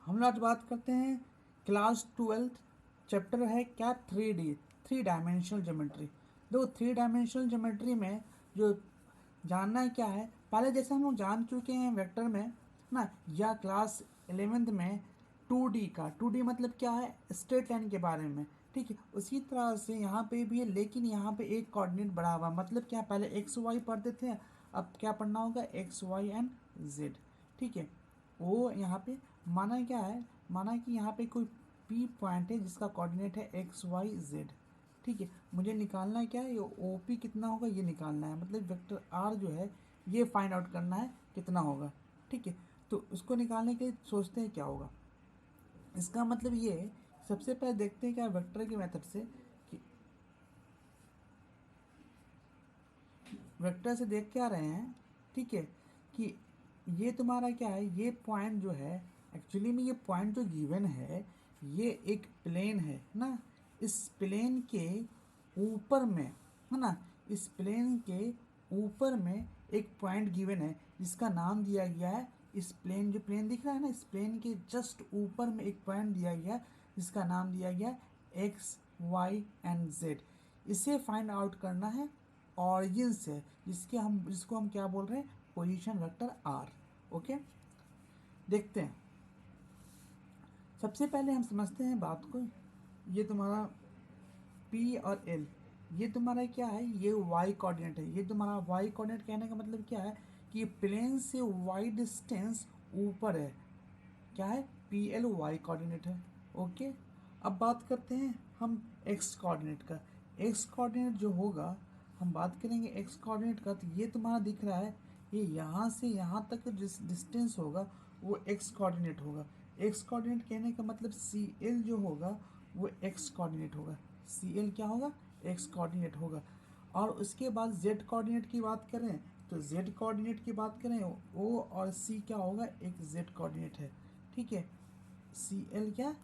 हम लोग आज बात करते हैं क्लास 12th चैप्टर है क्या 3D 3 डायमेंशनल ज्योमेट्री। देखो 3 डायमेंशनल ज्योमेट्री में जो जानना है क्या है, पहले जैसे हम लोग जान चुके हैं वेक्टर में ना, या क्लास 11th में 2D का 2D मतलब क्या है, स्ट्रेट लाइन के बारे में। ठीक है, उसी तरह से यहाँ पे भी है, लेकिन यहाँ पे एक कोऑर्डिनेट बढ़ा हुआ, मतलब क्या, पहले एक्स वाई पढ़ते थे, अब क्या पढ़ना होगा, एक्स वाई एंड जेड। ठीक है, वो यहाँ पे माना क्या है, माना कि यहाँ पे कोई पी पॉइंट है जिसका कोऑर्डिनेट है एक्स वाई जेड। ठीक है, मुझे निकालना है क्या है, ये ओ पी कितना होगा ये निकालना है, मतलब वेक्टर आर जो है ये फाइंड आउट करना है कितना होगा। ठीक है, तो उसको निकालने के लिए सोचते हैं क्या होगा। इसका मतलब ये है, सबसे पहले देखते हैं क्या वेक्टर के मेथड से कि वेक्टर से देख क्या रहे हैं। ठीक है, कि ये तुम्हारा क्या है, ये पॉइंट जो है, एक्चुअली में ये पॉइंट जो गिवन है ये एक प्लेन है ना, इस प्लेन के ऊपर में है ना, इस प्लेन के ऊपर में एक पॉइंट गिवन है जिसका नाम दिया गया है, इस प्लेन जो प्लेन दिख रहा है ना, इस प्लेन के जस्ट ऊपर में एक पॉइंट दिया गया है जिसका नाम दिया गया है एक्स वाई एंड जेड। इसे फाइंड आउट करना है ऑरिजिन से, जिसको हम क्या बोल रहे हैं, पोजीशन वेक्टर आर। ओके, देखते हैं। सबसे पहले हम समझते हैं बात को, ये तुम्हारा पी और एल, ये तुम्हारा क्या है, ये वाई कोऑर्डिनेट है। ये तुम्हारा वाई कोऑर्डिनेट कहने का मतलब क्या है कि प्लेन से वाई डिस्टेंस ऊपर है, क्या है, पी एल वाई कोऑर्डिनेट है। ओके, अब बात करते हैं हम एक्स कोऑर्डिनेट का। एक्स कोऑर्डिनेट जो होगा, हम बात करेंगे एक्स कोऑर्डिनेट का, तो ये तुम्हारा दिख रहा है, ये यहाँ से यहाँ तक जिस डिस्टेंस होगा वो एक्स कोऑर्डिनेट होगा। एक्स कोऑर्डिनेट कहने का मतलब सी एल जो होगा वो एक्स कोऑर्डिनेट होगा। सी एल क्या होगा, एक्स कोऑर्डिनेट होगा। और उसके बाद जेड कोऑर्डिनेट की बात करें, तो जेड कोऑर्डिनेट की बात करें, ओ और सी क्या होगा, एक जेड कोऑर्डिनेट है। ठीक है, सी एल क्या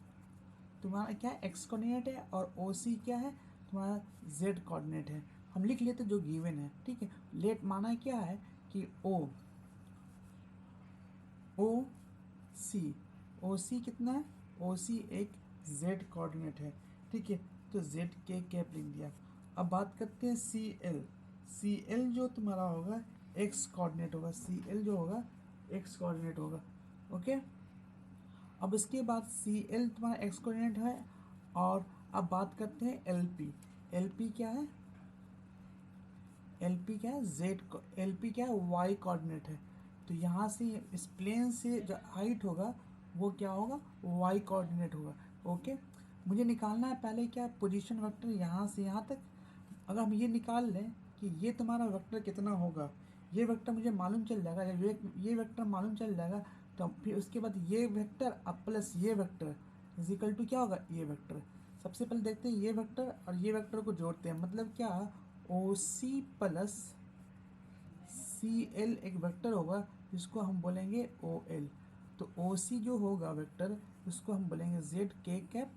तुम्हारा क्या एक्स कोऑर्डिनेट है, और ओ सी क्या है तुम्हारा जेड कोऑर्डिनेट है। हम लिख लेते जो गिवन है। ठीक है, लेट माना क्या है कि ओ सी कितना है, ओ सी एक जेड कोऑर्डिनेट है। ठीक है, तो जेड के कैप लिख दिया। अब बात करते हैं सी एल जो तुम्हारा होगा एक्स कोऑर्डिनेट होगा, सी एल जो होगा एक्स कोऑर्डिनेट होगा। ओके, अब इसके बाद सी एल तुम्हारा एक्स कोऑर्डिनेट है। और अब बात करते हैं एल पी। एल पी क्या है, एल पी क्या है, जेड, एल पी क्या है, वाई कोऑर्डिनेट है। तो यहाँ से इस प्लेन से जो हाइट होगा वो क्या होगा, वाई कोऑर्डिनेट होगा। ओके, मुझे निकालना है पहले क्या, पोजीशन वेक्टर यहाँ से यहाँ तक। अगर हम ये निकाल लें कि ये तुम्हारा वेक्टर कितना होगा, ये वेक्टर मुझे मालूम चल जाएगा, जब ये वेक्टर मालूम चल जाएगा तो फिर उसके बाद ये वेक्टर अब प्लस ये वेक्टर इज इक्वल टू क्या होगा, ये वेक्टर। सबसे पहले देखते हैं ये वेक्टर और ये वेक्टर को जोड़ते हैं, मतलब क्या, ओ सी प्लस सी एल एक वेक्टर होगा जिसको हम बोलेंगे ओ एल। तो ओ सी जो होगा वेक्टर उसको हम बोलेंगे जेड के कैप,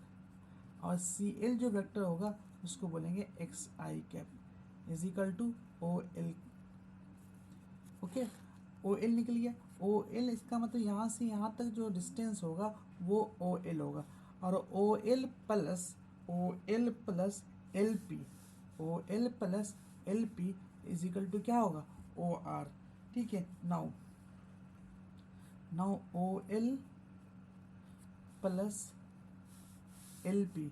और सी एल जो वेक्टर होगा उसको बोलेंगे x i cap is equal to O L. Okay, O L निकल गया। ओ एल इसका मतलब यहाँ से यहाँ तक जो डिस्टेंस होगा वो ओ एल होगा, और O L plus L P, O L plus L P is equal to क्या होगा, ओ आर। ठीक है, now now O L plus L P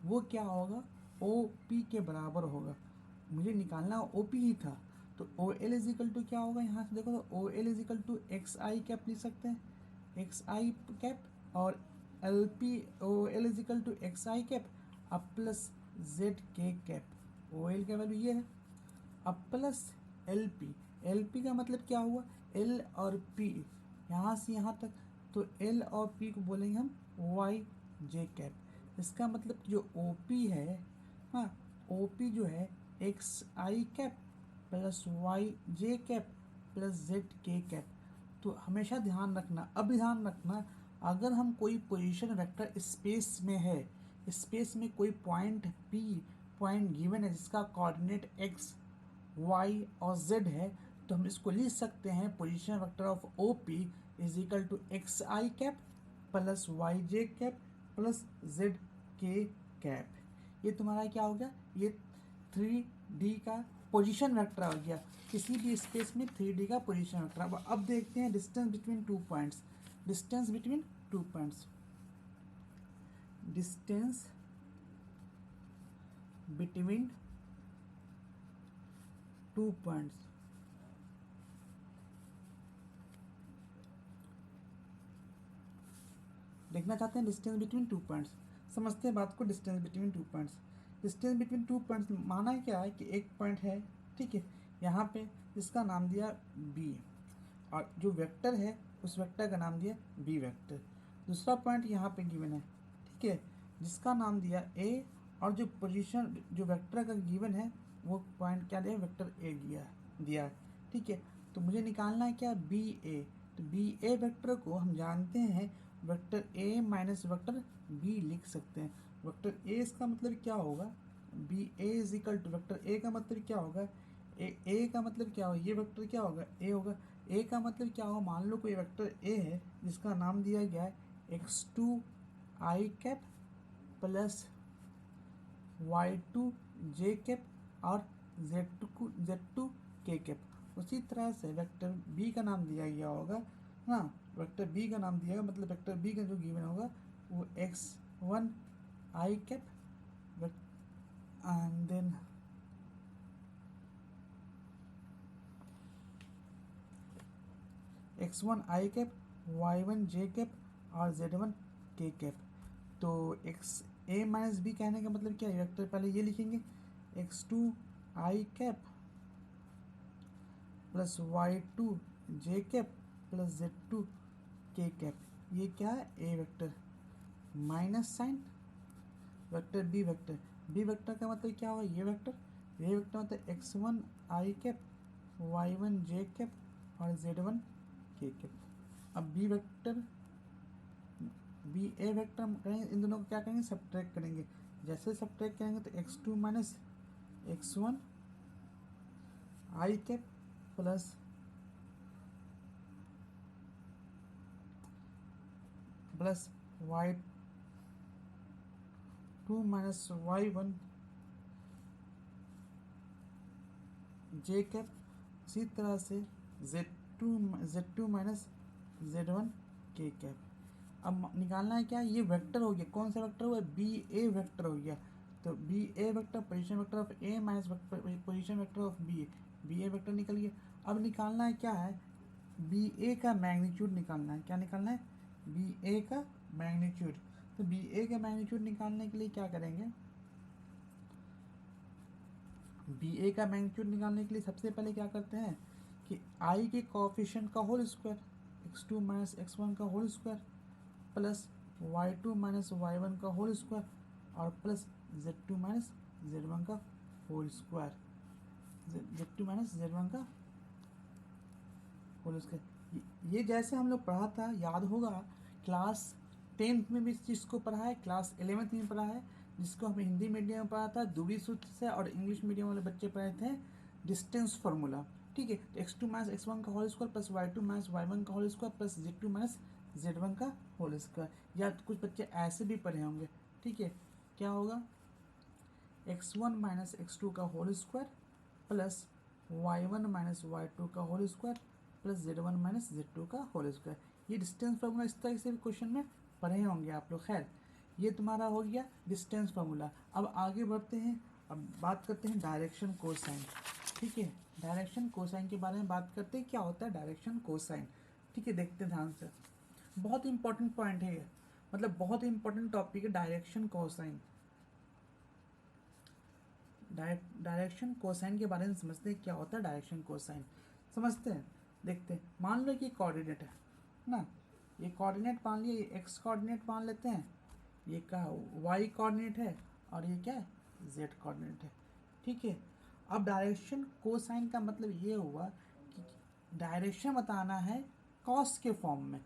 वो क्या होगा, ओ पी के बराबर होगा। मुझे निकालना ओ पी ही था, तो O L is equal to क्या होगा, यहाँ से देखो तो O L is equal to x i cap लिख सकते हैं, एक्स आई कैप, और L P O L is equal to x i cap अब plus z k cap. O L का वैल्यू ये है, अब प्लस एल पी का मतलब क्या हुआ, एल और पी यहाँ से यहाँ तक, तो एल और पी को बोलेंगे हम वाई जे कैप। इसका मतलब जो ओ पी है, हाँ, ओ पी जो है x i cap plus y j cap plus z k cap. तो हमेशा ध्यान रखना, अब ध्यान रखना, अगर हम कोई पोजीशन वेक्टर स्पेस में है, स्पेस में कोई पॉइंट पी पॉइंट गिवन है जिसका कोऑर्डिनेट एक्स वाई और जेड है, तो हम इसको लिख सकते हैं position vector of O P is equal to x i cap plus y j cap plus z k cap. ये तुम्हारा क्या हो गया, ये 3D का पोजीशन वेक्टर हो गया, किसी भी स्पेस में 3D का पोजीशन वेक्टर। अब देखते हैं distance between 2 points. Distance between 2 points, distance between 2 points. देखना चाहते हैं डिस्टेंस बिटवीन 2 पॉइंट्स। समझते हैं बात को। Distance between 2 points, distance between 2 points माना क्या है कि एक पॉइंट है, ठीक है, यहाँ पे इसका नाम दिया बी, और जो वेक्टर है उस वेक्टर का नाम दिया बी वेक्टर। दूसरा पॉइंट यहाँ पे गिवन है, ठीक है, जिसका नाम दिया ए, और जो पोजीशन जो वेक्टर का गिवन है वो पॉइंट क्या दिया, वेक्टर ए दिया है, ठीक है। तो मुझे निकालना है क्या, बी ए। तो बी ए वेक्टर को हम जानते हैं vector A minus vector B लिख सकते हैं। वेक्टर ए इसका मतलब क्या होगा, B A is equal to vector A का मतलब क्या होगा, ए का मतलब क्या होगा, ये वेक्टर क्या होगा, ए होगा। ए का मतलब क्या होगा, मान लो कोई वेक्टर ए है जिसका नाम दिया गया है x2 I cap plus y2 J cap और z2 के कैप। उसी तरह से वेक्टर बी का नाम दिया गया होगा ना, वेक्टर बी का नाम दिया गया, मतलब वेक्टर बी का जो गिवन होगा वो x1 I cap and then x1 I cap, y1 J cap और z1 के कैप। तो एक्स ए माइनस बी कहने का मतलब क्या है, वेक्टर पहले ये लिखेंगे x2 I cap plus y2 J cap plus z2 K cap. ये क्या है, A vector minus sign vector B vector. B vector का मतलब क्या होगा, ये वेक्टर मतलब x1 आई कैप, y1 जे कैप और z1 के कैप। अब B vector B A vector हम करेंगे, इन दोनों को क्या करेंगे, सब्ट्रैक्ट करेंगे। जैसे सब्ट्रैक्ट करेंगे तो x2 माइनस x1 आई cap plus y2 minus y1 जे कैप, इसी तरह से z2 माइनस z1 के कैप। अब निकालना है क्या, ये वेक्टर हो गया, कौन सा वेक्टर हुआ, बी ए वेक्टर हो गया। तो B A vector position vector of A minus position vector of B A vector निकल गया। अब निकालना है क्या है, बी ए का मैग्नीट्यूड निकालना है। क्या निकालना है, बी ए का मैग्नीट्यूड। तो बी ए का मैग्नीट्यूड निकालने के लिए क्या करेंगे, बी ए का मैग्नीट्यूड निकालने के लिए सबसे पहले क्या करते हैं कि आई के कोएफिशिएंट का whole square, x2 minus x1 का whole square plus y2 minus y1 का होल स्क्वायर और प्लस z2 माइनस z1 का whole square, z2 minus z1 का होल स्क्वायर। ये जैसे हम लोग पढ़ा था, याद होगा क्लास 10th में भी इस चीज़ को पढ़ा है, क्लास 11th में पढ़ा है, जिसको हम हिंदी मीडियम में पढ़ा था दूरी सूत्र से, और इंग्लिश मीडियम वाले बच्चे पढ़े थे डिस्टेंस फार्मूला, ठीक है। तो x2 माइनस x1 का whole square plus y2 minus y1 का whole square plus z2 minus z1 का होल स्क्वायर। या तो कुछ बच्चे ऐसे भी पढ़े होंगे, ठीक है। क्या होगा, x1 माइनस x2 का whole square plus y1 minus y2 का whole square plus z1 minus z2 का होल स्क्वायर। ये डिस्टेंस फार्मूला इस तरह से भी क्वेश्चन में पढ़े होंगे आप लोग। खैर, ये तुम्हारा हो गया डिस्टेंस फार्मूला। अब आगे बढ़ते हैं, अब बात करते हैं डायरेक्शन कोसाइन, ठीक है। डायरेक्शन कोसाइन के बारे में बात करते हैं, क्या होता है डायरेक्शन कोसाइन, ठीक है। देखते हैं ध्यान से, बहुत इंपॉर्टेंट पॉइंट है ये, मतलब बहुत इंपॉर्टेंट टॉपिक है डायरेक्शन कोसाइन। डायरेक्शन कोसाइन के बारे में समझते हैं, क्या होता है डायरेक्शन कोसाइन, समझते हैं। देखते हैं, मान लो कि कोऑर्डिनेट है ना, ये कोऑर्डिनेट मान लिया, ये एक्स कोऑर्डिनेट मान लेते हैं, ये क्या वाई कोऑर्डिनेट है, और ये क्या है जेड कोऑर्डिनेट है, ठीक है। अब डायरेक्शन कोसाइन का मतलब ये हुआ कि डायरेक्शन बताना है कॉस के फॉर्म में।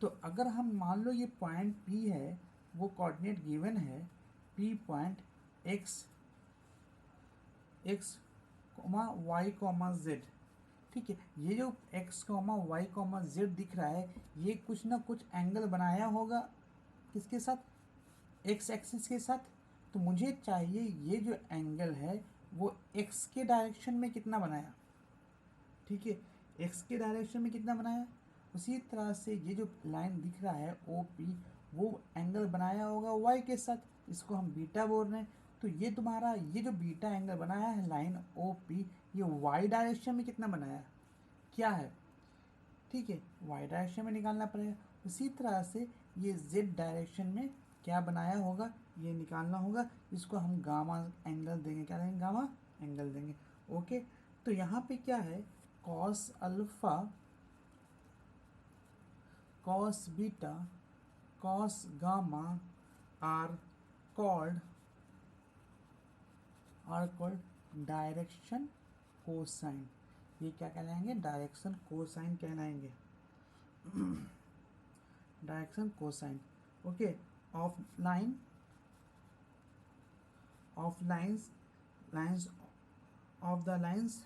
तो अगर हम मान लो ये पॉइंट P है, वो कोऑर्डिनेट गिवन है P point x, y, z, ठीक है। ये जो x comma y comma z दिख रहा है, ये कुछ ना कुछ एंगल बनाया होगा किसके साथ, x एक्सिस के साथ। तो मुझे चाहिए ये जो एंगल है वो x के डायरेक्शन में कितना बनाया, ठीक है, x के डायरेक्शन में कितना बनाया। उसी तरह से ये जो लाइन दिख रहा है ओ पी, वो एंगल बनाया होगा y के साथ, इसको हम बीटा बोल रहे हैं। तो ये तुम्हारा ये जो बीटा एंगल बनाया है लाइन ओ पी, ये y डायरेक्शन में कितना बनाया, क्या है, ठीक है, y डायरेक्शन में निकालना पड़ेगा। उसी तरह से ये z डायरेक्शन में क्या बनाया होगा, ये निकालना होगा। इसको हम गामा एंगल देंगे, क्या देंगे, गामा एंगल देंगे। ओके, तो यहाँ पे क्या है, cos alpha, cos beta, cos gamma are called direction cosine. ये क्या कहलाएंगे, डायरेक्शन कोसाइन कहलाएंगे, direction cosine. Okay, of line, of lines, lines of the lines,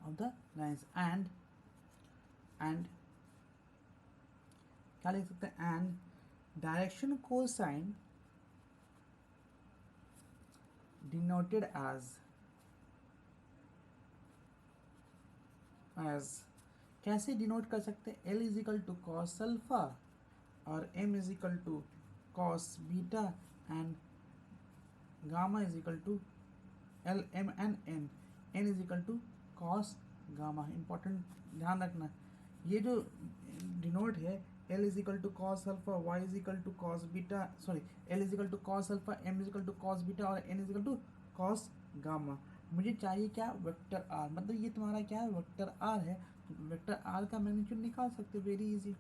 of the lines and क्या लिख सकते हैं, and direction cosine denoted as कैसे denote कर सकते हैं, L is equal to cos alpha और M is equal to cos beta and gamma is equal to L M and N is equal to cos gamma. Important ध्यान रखना, ये जो denote है L is equal to cos alpha, Y is equal to cos beta, sorry L is equal to cos alpha, M is equal to cos beta और N is equal to cos gamma. मुझे चाहिए क्या, vector R, मतलब ये तुम्हारा क्या है, vector R है। तो वेक्टर R का मैग्नीट्यूड निकाल सकते हो, वेरी इजी,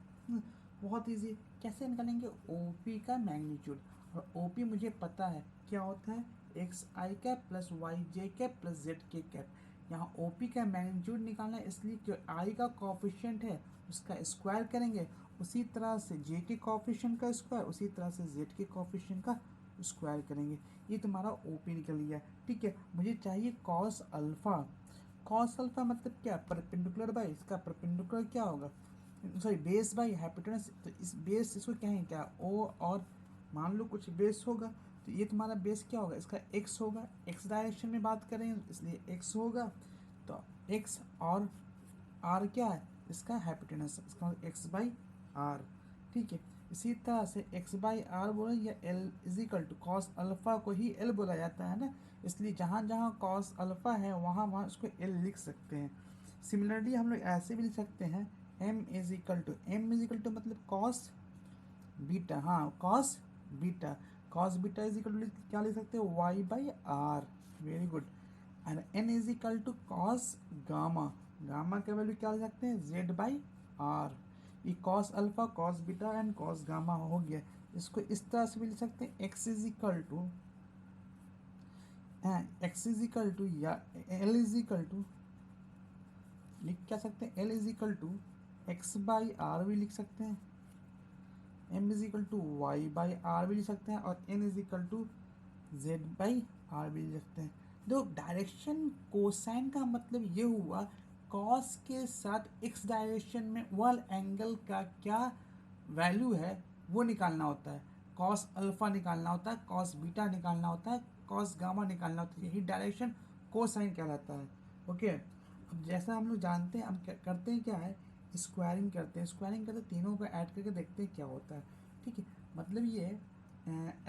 बहुत इजी। कैसे निकालेंगे, OP का मैग्नीट्यूड, और OP मुझे पता है क्या होता है, x i cap plus y j cap plus z k cap. यहाँ OP का मैग्नीट्यूड निकालना है, इसलिए जो I का कॉफिशिएंट है उसका स्क्वायर करेंगे, उसी तरह से J के कॉफिशिएंट का स्क्वायर, उसी तरह से Z के कॉफिशिएंट का स्क्वायर करेंगे। ये तुम्हारा OP निकल गया, ठीक है। मुझे चाहिए कॉस अल्फा, कॉस अल्फा मतलब क्या, परपेंडिकुलर बाई इसका परपेंडिकुलर क्या होगा, सॉरी बेस बाई हाइपोटेनस। तो इस बेस इसको क्या है, क्या O, और मान लो कुछ बेस होगा, तो ये तुम्हारा बेस क्या होगा, इसका x होगा, x डायरेक्शन में बात करें इसलिए x होगा। तो x और r क्या है, इसका हाइपोटेनस, इसका x बाई आर, ठीक है। इसी तरह से x बाई आर बोले या L is equal to cos alpha को ही L बोला जाता है ना, इसलिए जहाँ जहाँ कॉस अल्फा है वहाँ वहाँ उसको L लिख सकते हैं। सिमिलरली हम लोग ऐसे भी लिख सकते हैं, M इज इक्वल टू मतलब कॉस बीटा, हाँ cos beta, cos beta is equal to क्या लिख सकते हो, y by R, very good. And N is equal to cos gamma, gamma का वैल्यू क्या लिख सकते हैं, जेड बाई आर। ये cos alpha, cos beta and cos gamma हो गया। इसको इस तरह से भी लिख सकते हैं, एक्स इज इक्वल टू या एल इज इक्वल टू, लिख क्या सकते हैं, L is equal to x by R भी लिख सकते हैं, m is equal to y by R भी लिख सकते हैं, और n is equal to z by R भी लिख सकते हैं। तो डायरेक्शन कोसाइन का मतलब ये हुआ, कॉस के साथ x डायरेक्शन में वह एंगल का क्या वैल्यू है वो निकालना होता है। कॉस अल्फा निकालना होता है, कॉस बीटा निकालना होता है, कॉस गामा निकालना होता है, यही डायरेक्शन कोसाइन कहलाता है। ओके, अब जैसा हम लोग जानते हैं, हम करते हैं क्या है, स्क्वायरिंग करते हैं, तीनों को ऐड करके देखते हैं क्या होता है, ठीक है। मतलब ये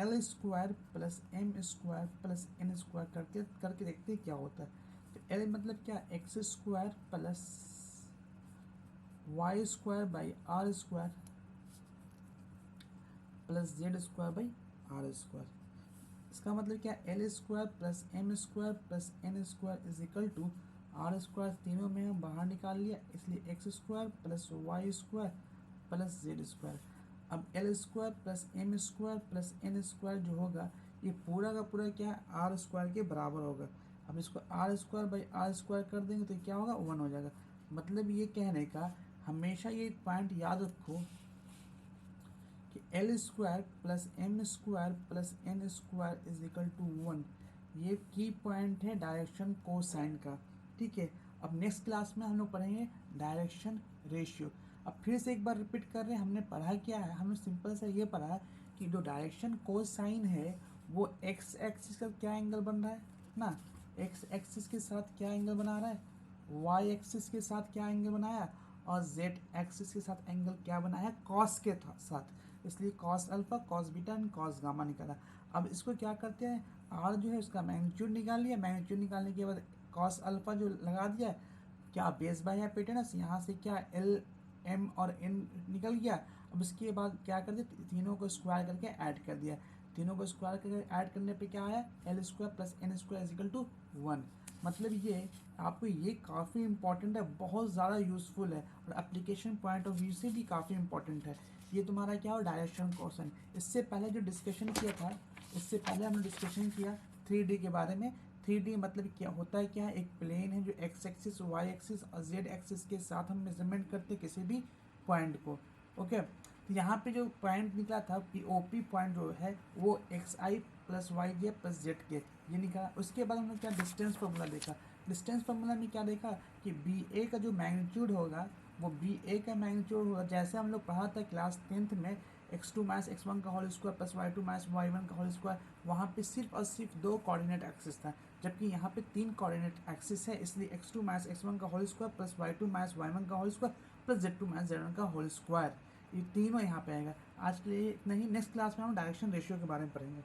L square plus M square plus N square करके देखते हैं क्या होता है। तो L मतलब क्या, x square plus y square by r square plus z square by r square. इसका मतलब क्या, L square plus M square plus N square is equal to r square, तीनों में हम बाहर निकाल लिया, इसलिए x square plus y square plus z square. अब L square plus M square plus N square जो होगा, ये पूरा का पूरा क्या है, आर स्क्वायर के बराबर होगा। अब इसको r square by r square कर देंगे तो क्या होगा, 1 हो जाएगा। मतलब ये कहने का, हमेशा ये पॉइंट याद रखो कि L square plus M square plus N square is equal to 1। ये की पॉइंट है डायरेक्शन कोसाइन का, ठीक है। अब नेक्स्ट क्लास में हम लोग पढ़ेंगे डायरेक्शन रेशियो। अब फिर से एक बार रिपीट कर रहे हैं, हमने पढ़ा क्या है, हमने सिंपल सा ये पढ़ा कि जो डायरेक्शन कोसाइन है वो एक्स एक्सिस का क्या एंगल बन रहा है ना, एक्स एक्सिस के साथ क्या एंगल बना रहा है, वाई एक्सिस के साथ क्या एंगल बनाया, और जेड एक्सिस के साथ एंगल क्या बनाया, कॉस के साथ, इसलिए cos alpha, cos beta and cos gamma निकाला। अब इसको क्या करते हैं, आर जो है उसका मैग्नीट्यूड निकाल लिया, मैग्नीट्यूड निकालने के बाद कॉस अल्फा जो लगा दिया, क्या बेस बाय हाइपोटेनस, यहाँ से क्या एल एम और एन निकल गया। अब इसके बाद क्या कर दिया, तीनों को स्क्वायर करके ऐड कर दिया, तीनों को स्क्वायर करके ऐड करने पे क्या आया, l square plus n square is equal to 1। मतलब ये आपको ये काफ़ी इंपॉर्टेंट है, बहुत ज़्यादा यूज़फुल है और एप्लीकेशन पॉइंट ऑफ व्यू से भी काफ़ी इंपॉर्टेंट है। ये तुम्हारा क्या हो, डायरेक्शन क्वेश्चन। इससे पहले जो डिस्कशन किया था, इससे पहले हमने डिस्कशन किया 3D के बारे में। 3D मतलब क्या होता है, क्या है, एक प्लेन है जो एक्स एक्सिस, वाई एक्सिस और जेड एक्सिस के साथ हम मेजरमेंट करते हैं किसी भी पॉइंट को। ओके, तो यहाँ पे जो पॉइंट निकला था कि ओपी पॉइंट जो है वो एक्स आई प्लस वाई जे प्लस जेड के ये निकला। उसके बाद हमने क्या डिस्टेंस फार्मूला देखा, डिस्टेंस फार्मूला में क्या देखा कि बी ए का जो मैग्नीट्यूड होगा वो बी ए का मैग्नीट्यूड होगा, जैसे हम लोग पढ़ा था क्लास 10th में, x2 माइनस x1 का whole square plus y2 minus y1 का होल स्क्वायर। वहाँ पे सिर्फ और सिर्फ 2 कोऑर्डिनेट एक्सिस था, जबकि यहाँ पे 3 कोऑर्डिनेट एक्सिस है, इसलिए x2 माइनस x1 का whole square plus y2 minus y1 का whole square plus z2 minus z1 का होल स्क्वायर, ये तीनों यहाँ पे आएगा। आज के लिए इतना ही, नेक्स्ट क्लास में हम डायरेक्शन रेशियो के बारे में पढ़ेंगे।